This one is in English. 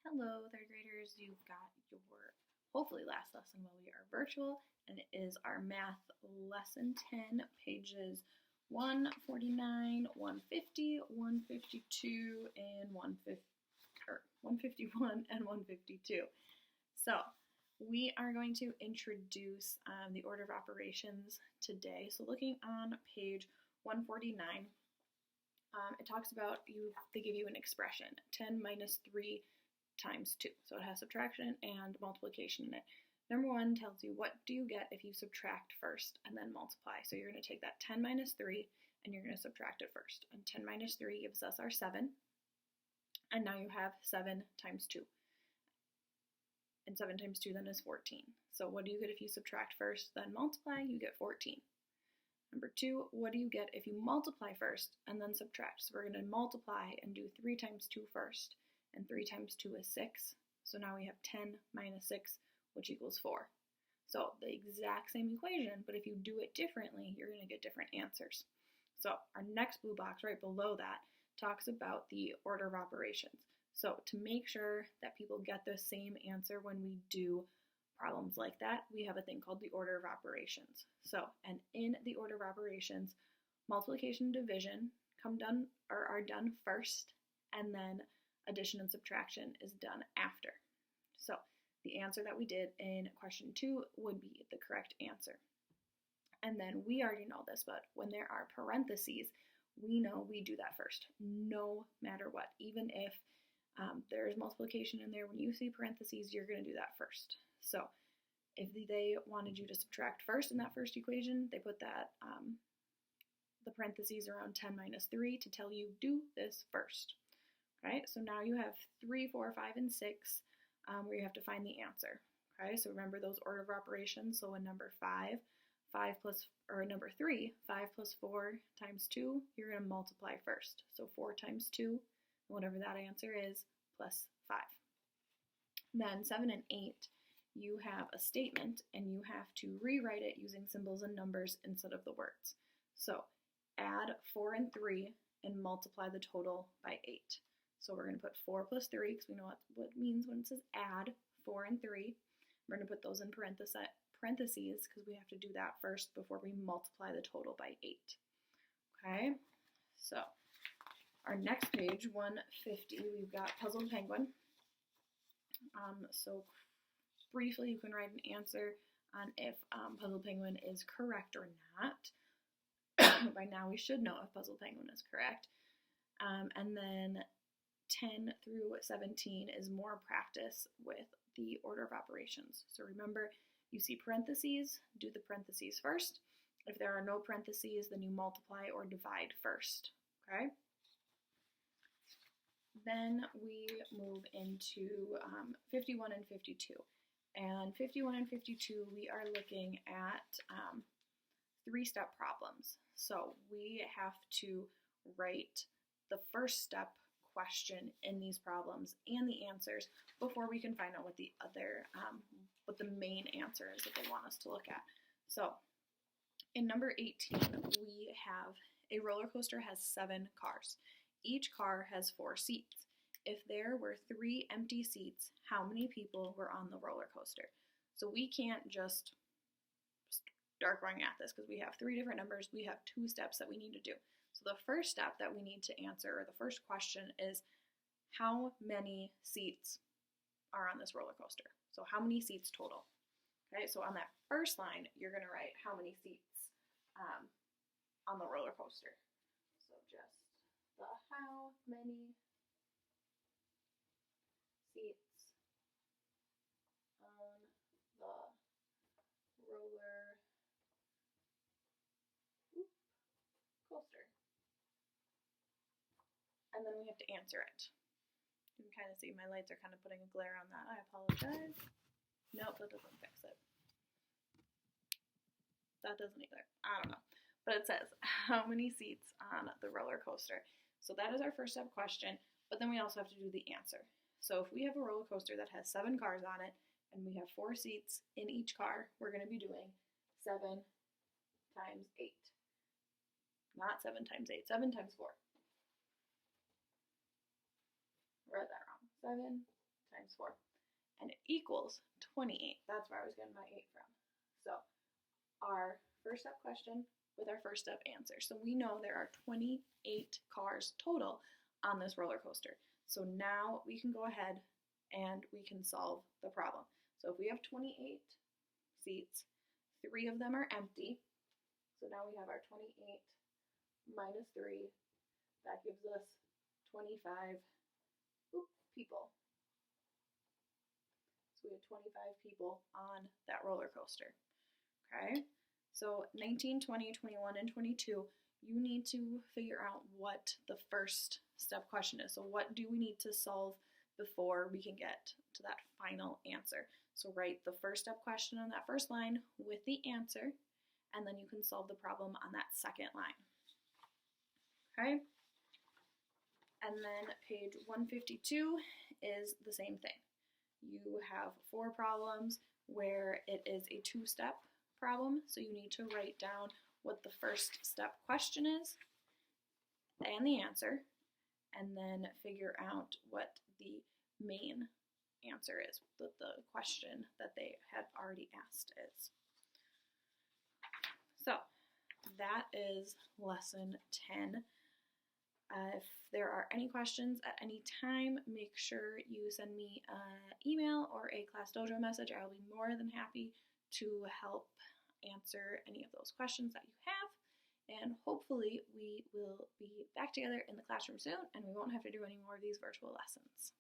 Hello, third graders. You've got your hopefully last lesson while we are virtual, and it is our math lesson 10, pages 149, 150, 152, and 151 and 152. So we are going to introduce the order of operations today. So looking on page 149, it talks about they give you an expression, 10 minus 3 times 2. So it has subtraction and multiplication in it. Number 1 tells you what do you get if you subtract first and then multiply. So you're going to take that 10 minus 3 and you're going to subtract it first. And 10 minus 3 gives us our 7. And now you have 7 times 2. And 7 times 2 then is 14. So what do you get if you subtract first, then multiply? You get 14. Number 2, what do you get if you multiply first and then subtract? So we're going to multiply and do 3 times 2 first. And 3 times 2 is 6. So now we have 10 minus 6, which equals 4. So the exact same equation, but if you do it differently, you're going to get different answers. So our next blue box right below that talks about the order of operations. So to make sure that people get the same answer when we do problems like that, we have a thing called the order of operations. So, and in the order of operations, multiplication and division are done first, and then addition and subtraction is done after. So the answer that we did in question 2 would be the correct answer. And then we already know this, but when there are parentheses, we know we do that first, no matter what. Even if there's multiplication in there, when you see parentheses, you're going to do that first. So if they wanted you to subtract first in that first equation, they put that the parentheses around 10 minus 3 to tell you do this first. Okay, so now you have 3, 4, 5, and 6 where you have to find the answer. Okay, so remember those order of operations. So in number 3, 5 plus 4 times 2, you're going to multiply first. So 4 times 2, whatever that answer is, plus 5. Then 7 and 8, you have a statement, and you have to rewrite it using symbols and numbers instead of the words. So add 4 and 3 and multiply the total by 8. So we're going to put 4 plus 3, because we know what it means when it says add 4 and 3. We're going to put those in parentheses, because we have to do that first before we multiply the total by 8. Okay, so our next page, 150, we've got Puzzled Penguin. So briefly, you can write an answer on if Puzzled Penguin is correct or not. By now we should know if Puzzled Penguin is correct. And then 10 through 17 is more practice with the order of operations. So remember, you see parentheses, do the parentheses first. If there are no parentheses, then you multiply or divide first. Okay? Then we move into 51 and 52. And 51 and 52, we are looking at 3-step problems. So we have to write the first step question in these problems and the answers before we can find out what the other, what the main answer is that they want us to look at. So in number 18, we have a roller coaster has 7 cars. Each car has 4 seats. If there were 3 empty seats, how many people were on the roller coaster? So we can't just start going at this because we have 3 different numbers. We have 2 steps that we need to do. So the first step that we need to answer, or the first question, is how many seats are on this roller coaster? So how many seats total? Okay, so on that first line, you're going to write how many seats on the roller coaster. So just the how many seats on the roller coaster. And then we have to answer it. You can kind of see my lights are kind of putting a glare on that. I apologize. Nope, that doesn't fix it. That doesn't either. I don't know. But it says, how many seats on the roller coaster? So that is our first step question, but then we also have to do the answer. So if we have a roller coaster that has 7 cars on it, and we have 4 seats in each car, we're going to be doing 7 times 8. Not 7 times 8, 7 times 4. I read that wrong. 7 times times 4. And it equals 28. That's where I was getting my 8 from. So our first step question with our first step answer. So we know there are 28 cars total on this roller coaster. So now we can go ahead and we can solve the problem. So if we have 28 seats, 3 of them are empty. So now we have our 28 minus 3. That gives us 25 people. So we have 25 people on that roller coaster. Okay? So 19, 20, 21, and 22, you need to figure out what the first step question is. So what do we need to solve before we can get to that final answer? So write the first step question on that first line with the answer, and then you can solve the problem on that second line. Okay? And then page 152 is the same thing. You have 4 problems where it is a 2-step problem, so you need to write down what the first step question is and the answer, and then figure out what the main answer is, what the question that they had already asked is. So that is lesson 10. If there are any questions at any time, make sure you send me an email or a Class Dojo message. I'll be more than happy to help answer any of those questions that you have. And hopefully we will be back together in the classroom soon and we won't have to do any more of these virtual lessons.